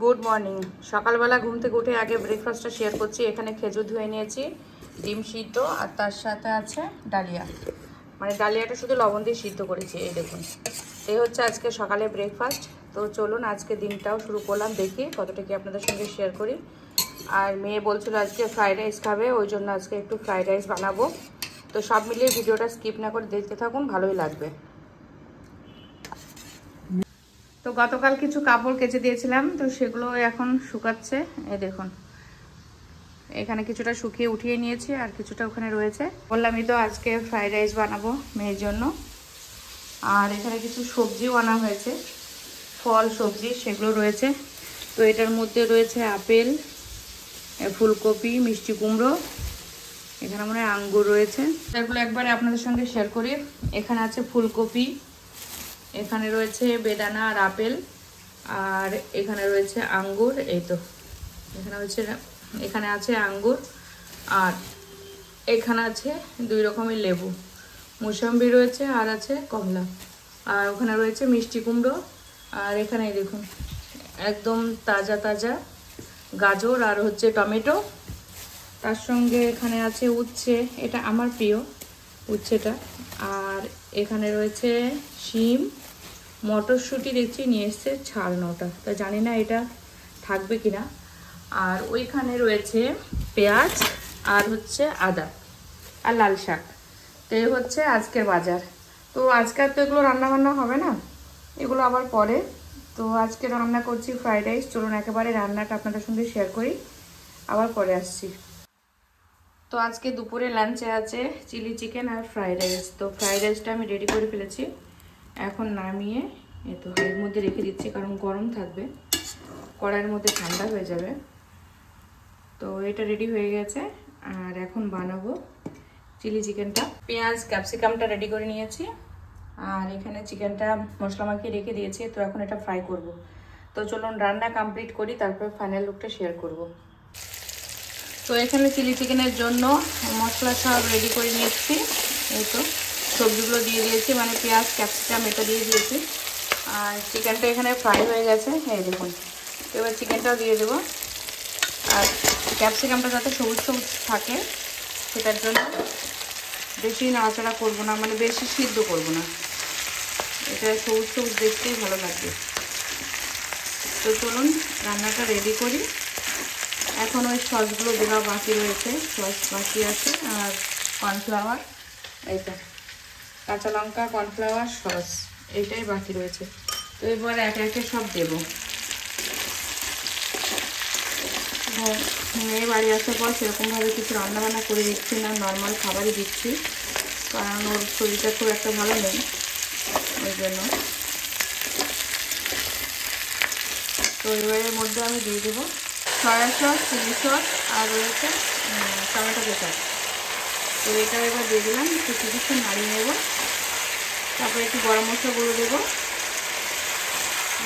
Good morning. সকালবেলা ঘুম থেকে উঠে আগে ব্রেকফাস্টটা শেয়ার করছি। এখানে খেজুর ধুয়ে নিয়েছি, ডিম সিদ্ধ, আর তার সাথে আছে ডালিয়া। মানে ডালিয়াটা শুধু লবণ দিয়ে সিদ্ধ করেছি। এই দেখুন, এই হচ্ছে আজকে সকালে ব্রেকফাস্ট। তো চলুন আজকে দিনটাও শুরু করলাম, দেখি কতটা কি আপনাদের সঙ্গে শেয়ার করি। আর মেয়ে বলছিল আজকে ফ্রাইড রাইস খাবে, ওই জন্য আজকে একটু ফ্রাইড রাইস বানাবো। তো সব মিলিয়ে ভিডিওটা স্কিপ না করে দেখতে থাকুন, ভালোই লাগবে। তো গতকাল কিছু কাপড় কেচে দিয়েছিলাম, তো সেগুলো এখন শুকাচ্ছে। এই দেখুন, এখানে কিছুটা শুকিয়ে উঠিয়ে নিয়েছি, আর কিছুটা ওখানে রয়েছে। বললামই তো আজকে ফ্রাইড রাইস বানাবো মেয়ের জন্য। আর এখানে কিছু সবজিও আনা হয়েছে, ফল সবজি, সেগুলো রয়েছে। তো এটার মধ্যে রয়েছে আপেল, ফুলকপি, মিষ্টি কুমড়ো, এখানে মনে হয় আঙ্গুর রয়েছে। এগুলো একবারে আপনাদের সঙ্গে শেয়ার করি। এখানে আছে ফুলকপি, এখানে রয়েছে বেদানা আর আপেল, আর এখানে রয়েছে আঙ্গুর। এই তো এখানে আছে আঙ্গুর, আর এখানে আছে 2 রকমের লেবু, মুসাম্বি রয়েছে, আর আছে কমলা, আর ওখানে রয়েছে মিষ্টি কুমড়ো। আর এখানে দেখুন একদম তাজা তাজা গাজর আর হচ্ছে টমেটো। তার সঙ্গে এখানে আছে উচ্ছে, এটা আমার প্রিয় উচ্ছেটা। আর এখানে রয়েছে শিম, মটরশুঁটি দেখছি নিয়ে এসছে 9.5টা, তা জানি না এটা থাকবে কিনা। আর ওইখানে রয়েছে পেঁয়াজ, আর হচ্ছে আদা, আর লাল শাক। তো এই হচ্ছে আজকের বাজার। তো আজকে তো এগুলো রান্নাবান্না হবে না, এগুলো আবার পরে। তো আজকে রান্না করছি ফ্রাইড রাইস। চলুন একেবারে রান্নাটা আপনাদের সঙ্গে শেয়ার করি, আবার পরে আসছি। তো আজকে দুপুরে লাঞ্চে আছে চিলি চিকেন আর ফ্রাইড রাইস। তো ফ্রাইড রাইসটা আমি রেডি করে ফেলেছি, এখন নামিয়ে এই তো হাঁড়ির মধ্যে রেখে দিচ্ছি, কারণ গরম থাকবে, কড়াইয়ের মধ্যে ঠান্ডা হয়ে যাবে। তো এটা রেডি হয়ে গেছে, আর এখন বানাবো চিলি চিকেনটা। পেঁয়াজ ক্যাপসিকামটা রেডি করে নিয়েছি, আর এখানে চিকেনটা মশলা মাখিয়ে রেখে দিয়েছি। তো এখন এটা ফ্রাই করব। তো চলুন রান্না কমপ্লিট করি, তারপর ফাইনাল লুকটা শেয়ার করব। তো এখানে চিলি চিকেনের জন্য মশলা সব রেডি করে নিচ্ছি। এই তো সবজিগুলো দিয়ে দিয়েছি, মানে পেঁয়াজ ক্যাপসিকাম এটা দিয়ে দিয়েছি, আর চিকেনটা এখানে ফ্রাই হয়ে গেছে। এই দেখুন, এবার চিকেনটাও দিয়ে দেবো। আর ক্যাপসিকামটা যাতে সবুজ সবুজ থাকে, সেটার জন্য বেশি নাড়াচাড়া করবো না, মানে বেশি সিদ্ধ করবো না, এটা সবুজ সবুজ দেখতেই ভালো লাগবে। তো চলুন রান্নাটা রেডি করি। এখন ওই সসগুলো দেওয়া বাকি রয়েছে, সস বাকি আছে, আর কর্নফ্লাওয়ার, এই তো কাঁচা লঙ্কা, কর্নফ্লাওয়ার, সস, এইটাই বাকি রয়েছে। তো এবার একে একে সব দেবো। মেয়ে বাড়ি আসার পর সেরকমভাবে কিছু রান্নাবান্না করে দিচ্ছি না, নর্মাল খাবারই দিচ্ছি, কারণ ওর শরীরটা খুব একটা ভালো নেই, ওই জন্য। তো এবারের মধ্যে আমি দিয়ে দেবো সয়া সস, চিলি সস, আর রয়েছে টমেটো কেচাপ। তো এটা এবার দিয়ে দিলাম, একটু কিছুক্ষণ নাড়িয়ে নেব। তারপরে একটু গরম মশলা গুঁড়ো দেবো,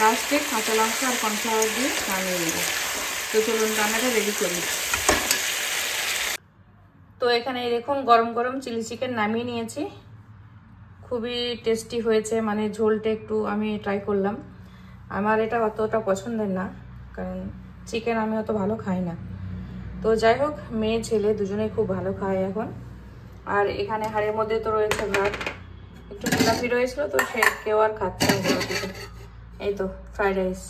লাস্টে কাঁচা লঙ্কা আর কর্নফ্লাওয়ার দিয়ে নামিয়ে নেব। তো চলুন রান্নাটা রেডি করি। তো এখানে দেখুন গরম গরম চিলি চিকেন নামিয়ে নিয়েছি, খুবই টেস্টি হয়েছে। মানে ঝোলটা একটু আমি ট্রাই করলাম, আমার এটা অতটা পছন্দের না, কারণ চিকেন আমি অত ভালো খাই না। তো যাই হোক, মেয়ে ছেলে দুজনেই খুব ভালো খায় এখন। আর এখানে হাঁড়ির মধ্যে তো রয়েছে ভাত, একটু জিলাপি রয়েছিল, তো সে কেউ আর খাচ্ছে না জিলাপিটা। এই তো ফ্রাইড রাইস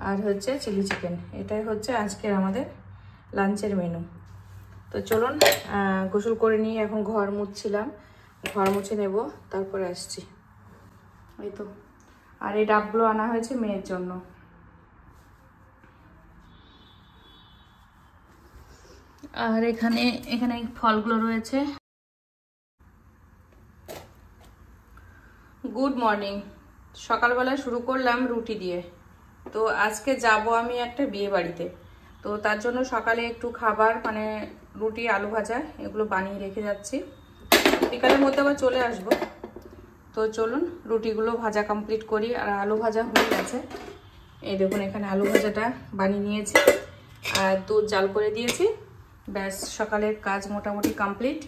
আর হচ্ছে চিলি চিকেন, এটাই হচ্ছে আজকের আমাদের লাঞ্চের মেনু। তো চলুন গোসল করে নিয়ে এখন ঘর মুছছিলাম, ঘর মুছে নেব, তারপরে আসছি। এই তো, আর এই ডাবগুলো আনা হয়েছে মেয়ের জন্য। আর এখানে ফলগুলো রয়েছে। Good morning. সকালবেলা শুরু করলাম রুটি দিয়ে। তো আজকে যাব আমি একটা বিয়ে বাড়িতে, তো তার জন্য সকালে একটু খাবার, মানে রুটি, আলু ভাজা, এগুলো বানিয়ে রেখে যাচ্ছি, বিকালের মধ্যে আবার চলে আসব। তো চলুন রুটিগুলো ভাজা কমপ্লিট করি। আর আলু ভাজা হয়ে গেছে, এই দেখুন এখানে আলু ভাজাটা বানিয়ে নিয়েছি, আর দুধ জাল করে দিয়েছি। ব্যাস, সকালের কাজ মোটামুটি কমপ্লিট।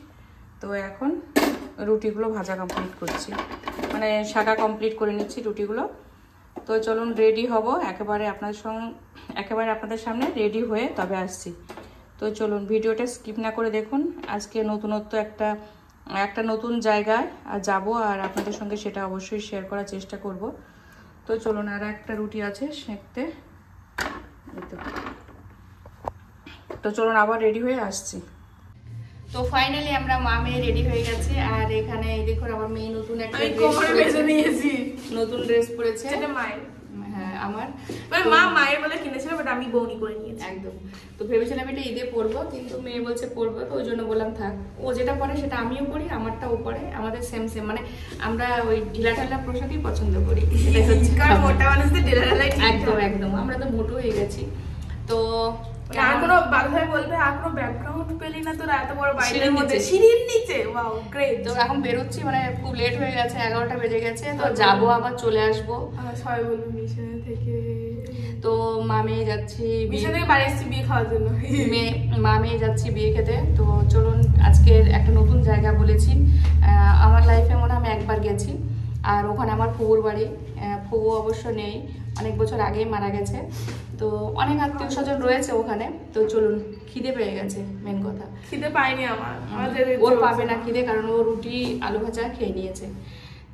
তো এখন রুটিগুলো ভাজা কমপ্লিট করছি, মানে শাকা কমপ্লিট করে নিচ্ছি রুটিগুলো। তো চলুন রেডি হব, একেবারে আপনাদের সামনে রেডি হয়ে তবে আসছি। তো চলুন ভিডিওটা স্কিপ না করে দেখুন। আজকে নতুনত্ব একটা নতুন জায়গায় যাব, আর আপনাদের সঙ্গে সেটা অবশ্যই শেয়ার করার চেষ্টা করব। তো চলুন, আর একটা রুটি আছে সেঁকতে। তো চলুন আবার রেডি হয়ে আসছি। তো ফাইনালি আমরা মা মেয়ে রেডি হয়ে গেছে, আর এখানে দেখুন আমার মেয়ে নতুন একটা নতুন ড্রেস পরেছে। হ্যাঁ আমার মায়ের বলে কিনেছিল, বাট আমি বউনি করে নিয়েছি একদম। তো ভেবেছিলাম এটা ঈদে পরবো, কিন্তু মেয়ে বলছে পরবো, তো ওই জন্য বললাম থাক, ও যেটা পরে সেটা আমিও পরি, আমারটাও পরে, আমাদের সেম সেম, মানে আমরা ওই ঢিলা ঢালা পোশাকই পছন্দ করি। মোটা মানুষদের ঢিলা ঢালাই একদম একদম, আমরা তো মোটো হয়ে গেছি। তো আর কোনো বান্ধবী বলবে আর কোনো ব্যাকগ্রাউন্ড পেলি না তোরা এত বড় বাইরের মধ্যে সিঁড়ির নিচে। Wow great. তো এখন বেরোচ্ছি, মানে খুব লেট হয়ে গেছে, 11টা বেজে গেছে। তো যাবো আবার চলে আসবো। সবাই বলবে মিশনে থেকে। তো মা মেয়ে যাচ্ছি মিশন থেকে বাড়ি এসেছি বিয়ে খাওয়ার জন্য, মা মেয়ে যাচ্ছি বিয়ে খেতে। তো চলুন, আজকে একটা নতুন জায়গা বলেছি, আমার লাইফে মনে হয় আমি একবার গেছি, আর ওখানে আমার ফুবুর বাড়ি। ফুবু অবশ্য নেই, অনেক বছর আগেই মারা গেছে। তো অনেক আত্মীয় স্বজন রয়েছে ওখানে। তো চলুন, খিদে পেয়ে গেছে, মেন কথা। খিদে পাইনি ওর পাবে না খিদে, কারণ ও রুটি আলু ভাজা খেয়ে নিয়েছে।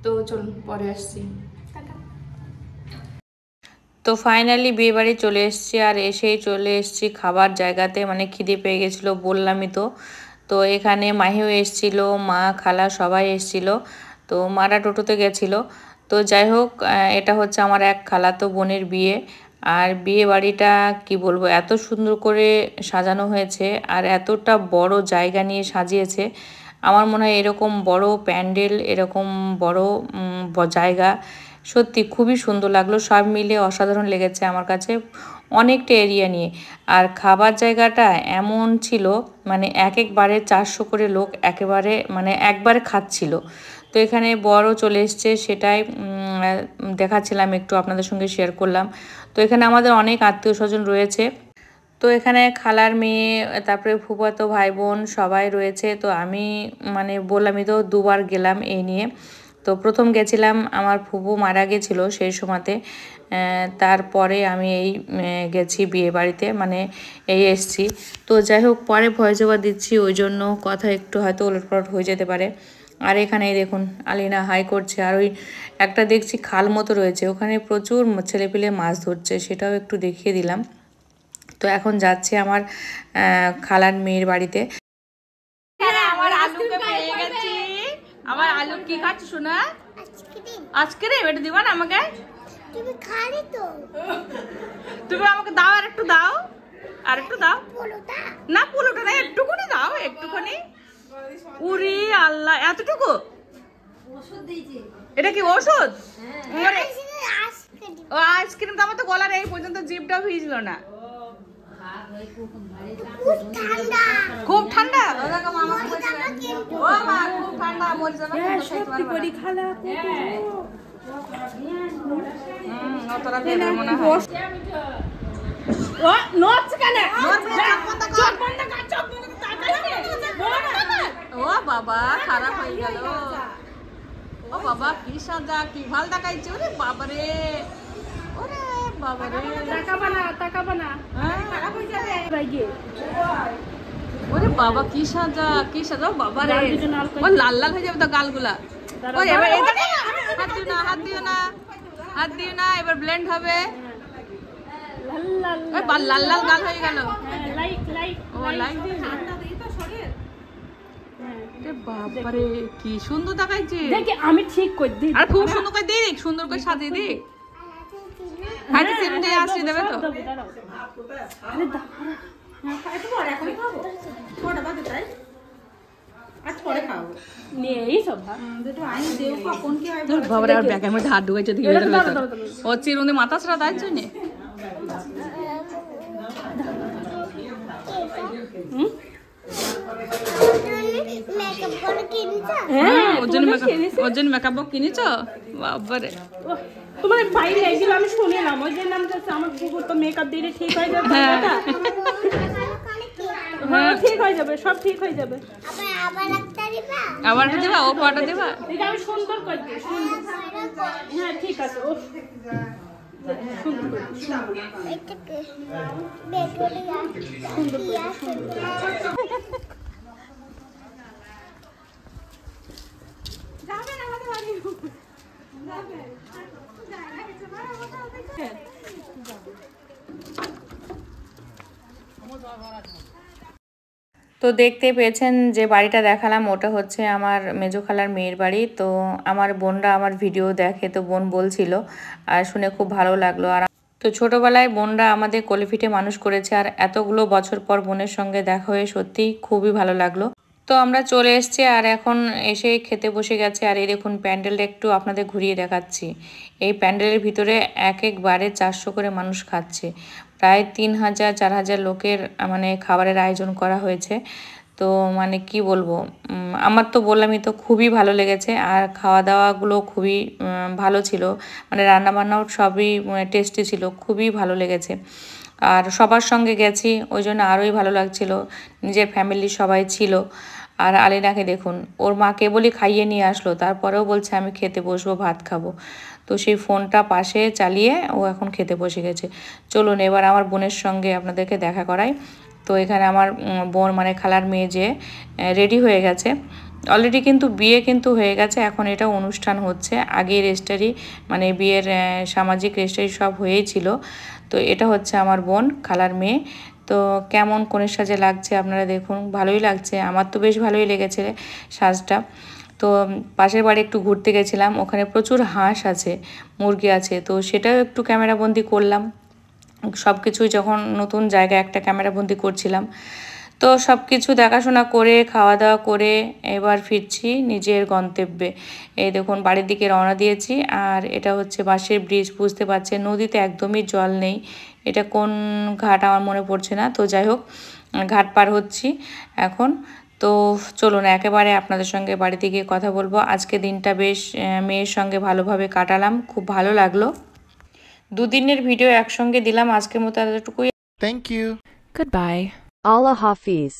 তো চলুন পরে আসছি। তো ফাইনালি বিয়ে বাড়ি চলে এসেছি, আর এসেই চলে এসেছি খাবার জায়গাতে, মানে খিদে পেয়ে গেছিলো বললামই তো। তো এখানে মাহিও এসেছিল, মা খালা সবাই এসেছিল। তো মারা টোটোতে গেছিলো। তো যাই হোক, এটা হচ্ছে আমার এক খালাতো বোনের বিয়ে। আর বিয়ে বাড়িটা কি বলবো, এত সুন্দর করে সাজানো হয়েছে, আর এতটা বড় জায়গা নিয়ে সাজিয়েছে। আমার মনে হয় এরকম বড় প্যান্ডেল, এরকম বড় জায়গা সত্যি খুবই সুন্দর লাগলো। সব মিলে অসাধারণ লেগেছে আমার কাছে, অনেকটা এরিয়া নিয়ে। আর খাবার জায়গাটা এমন ছিল, মানে একবারে 400 করে লোক একবারে খাচ্ছিল। তো এখানে বড় চলে এসছে, সেটাই দেখাচ্ছিলাম, একটু আপনাদের সঙ্গে শেয়ার করলাম। তো এখানে আমাদের অনেক আত্মীয় স্বজন রয়েছে। তো এখানে খালার মেয়ে, তারপরে ফুফাতো ভাই বোন সবাই রয়েছে। তো আমি বললামই তো, দুবার গেলাম এই নিয়ে। তো প্রথম গেছিলাম, আমার ফুফু মারা গেছিলো সেই সময়তে, তারপরে আমি গেছি বিয়ে বাড়িতে, এই এসছি। তো যাই হোক, পরে ভয়েস ওভার দিচ্ছি, ওই জন্য কথা একটু হয়তো ওলটপালট হয়ে যেতে পারে। আর এখানে দেখুন আলিনা হাই করছে, আর ওই একটা দেখছি খাল মতো রয়েছে, ওখানে প্রচুর ছেলেপিলে মাছ ধরছে, সেটাও একটু দেখিয়ে দিলাম। তো এখন যাচ্ছে আমার খালার মেয়ের বাড়িতে। আমার আলুকে পেয়ে গেছি। আমার আলু কি খাচ্ছ শোনা? আইসক্রিম। এটা দিবা না আমাকে? তুমি খালি তো। তুমি আমাকে দাও, আর একটু দাও, আর একটু দাও। না পুরোটা না, একটুখানি দাও, একটুখানি। উরি আল্লাহ, এতটুকু? এটা কি ওষুধ? ও আইসক্রিম তো আমার তো গলার এই পর্যন্ত জিভটাও ভিজলো না। খুব ঠান্ডা। ও মা খুব ঠান্ডা, মরে যাবে। সত্যি করে খালা তোরা দেবে মনে হয়। ও নড়ছে কেন? চোখ বন্ধ কর, চোখ বন্ধ কর। ও বাবা খারাপ হয়ে গেল। ও বাবা কি সাজা, কি ভাল দেখাইছে। ওরে বাবারে, ওরে বাবারে, টাকা বানা খারাপ হয়ে যাবে। ওরে বাবা কি সাজা, কি সাজা। বাবা রে, ও লাল লাল হয়ে যাবে তো গালগুলা। ও এবার হাত দিও না, হাত দিও না, হাত দিও না, এবার ব্লেন্ড হবে। লাল লাল গাল হয়ে গেল। ও লাইক দিয়ে বাবারে কি সুন্দর দেখাইছে। আমি ঠিক করে দিই, আর খুব সুন্দর করে দিই, সুন্দর করে সাজিয়ে দিই। হাতে তেল দিয়ে আসি দেবে তো। বাবারে আর ব্যাগের মধ্যে হাত ঢুকাইছে, ও চিরুনি মাথা ছাড়া তাই জন্য। ওর জন্য মেকআপ বক্স কিনেছ? বাবারে তোমার ভাই লেগেছিল, আমি শুনলাম ওই যে নাম আমার কুকুর তো মেকআপ দিলে ঠিক হয়ে যাবে। হ্যাঁ ঠিক হয়ে যাবে, সব ঠিক হয়ে যাবে। আবার একটা দিবা আবার দিবা ও পাটা দিবা এটা আমি সুন্দর করে দিই হ্যাঁ ঠিক আছে ও সুন্দর করে এটাকে বেগুলি সুন্দর যাবে না আমাদের বাড়ি যাবে তো দেখতে পেয়েছেন যে বাড়িটা দেখালাম ওটা হচ্ছে আমার মেজো খালার মেয়ের বাড়ি। তো আমার বোনরা আমার ভিডিও দেখে, তো বোন বলছিল আর শুনে খুব ভালো লাগলো। আর তো ছোটোবেলায় বোনরা আমাদের কোলেপিঠে মানুষ করেছে, আর এতগুলো বছর পর বোনের সঙ্গে দেখা হয়ে সত্যি খুবই ভালো লাগলো। তো আমরা চলে এসেছি আর এখন এসে খেতে বসে গেছে। আর এই দেখুন প্যান্ডেলটা একটু আপনাদের ঘুরিয়ে দেখাচ্ছি। এই প্যান্ডেলের ভিতরে এক একবারে 400 করে মানুষ খাচ্ছে, প্রায় 3000-4000 লোকের মানে খাবারের আয়োজন করা হয়েছে। তো মানে কি বলবো, আমার তো বললামই তো খুবই ভালো লেগেছে। আর খাওয়া দাওয়াগুলো খুবই ভালো ছিল, মানে রান্নাবান্নাও সবই টেস্টি ছিল, খুবই ভালো লেগেছে। আর সবার সঙ্গে গেছি ওই জন্য আরোই ভালো লাগছিল, নিজের ফ্যামিলির সবাই ছিল। আর আলিনাকে দেখুন, ওর মা কেবলই খাইয়ে নিয়ে আসলো, তারপরেও বলছে আমি খেতে বসবো, ভাত খাবো। তো সেই ফোনটা পাশে চালিয়ে ও এখন খেতে বসে গেছে। চলুন এবার আমার বোনের সঙ্গে আপনাদেরকে দেখা করাই। তো এখানে আমার বোন মানে খালার মেয়ে যে রেডি হয়ে গেছে অলরেডি, কিন্তু বিয়ে কিন্তু হয়ে গেছে, এখন এটা অনুষ্ঠান হচ্ছে। আগে রেজিস্ট্রি মানে বিয়ের সামাজিক রেজিস্ট্রি সব হয়েই ছিল। তো এটা হচ্ছে আমার বোন খালার মেয়ে। তো কেমন কোণের সাজে লাগছে আপনারা দেখুন, ভালোই লাগছে, আমার তো বেশ ভালোই লেগেছে সাজটা। তো পাশের বাড়ি একটু ঘুরতে গেছিলাম, ওখানে প্রচুর হাঁস আছে, মুরগি আছে, তো সেটাও একটু ক্যামেরাবন্দি করলাম। সব কিছুই যখন নতুন জায়গায় একটা ক্যামেরাবন্দি করছিলাম। তো সব কিছু দেখাশোনা করে খাওয়া দাওয়া করে এবার ফিরছি নিজের গন্তব্যে। এই দেখুন বাড়ির দিকে রওনা দিয়েছি। আর এটা হচ্ছে বাঁশের ব্রিজ, বুঝতে পারছেন নদীতে একদমই জল নেই। এটা কোন ঘাট আমার মনে পড়ছে না, তো যাই হোক ঘাট পার হচ্ছি এখন। তো চলুন একেবারে আপনাদের সঙ্গে বাড়িতে গিয়ে কথা বলবো। আজকে দিনটা বেশ মেয়ের সঙ্গে ভালোভাবে কাটালাম, খুব ভালো লাগলো। দুদিনের ভিডিও একসঙ্গে দিলাম, আজকের মতো এতটুকুই। Thank you. Goodbye. Allah Hafiz.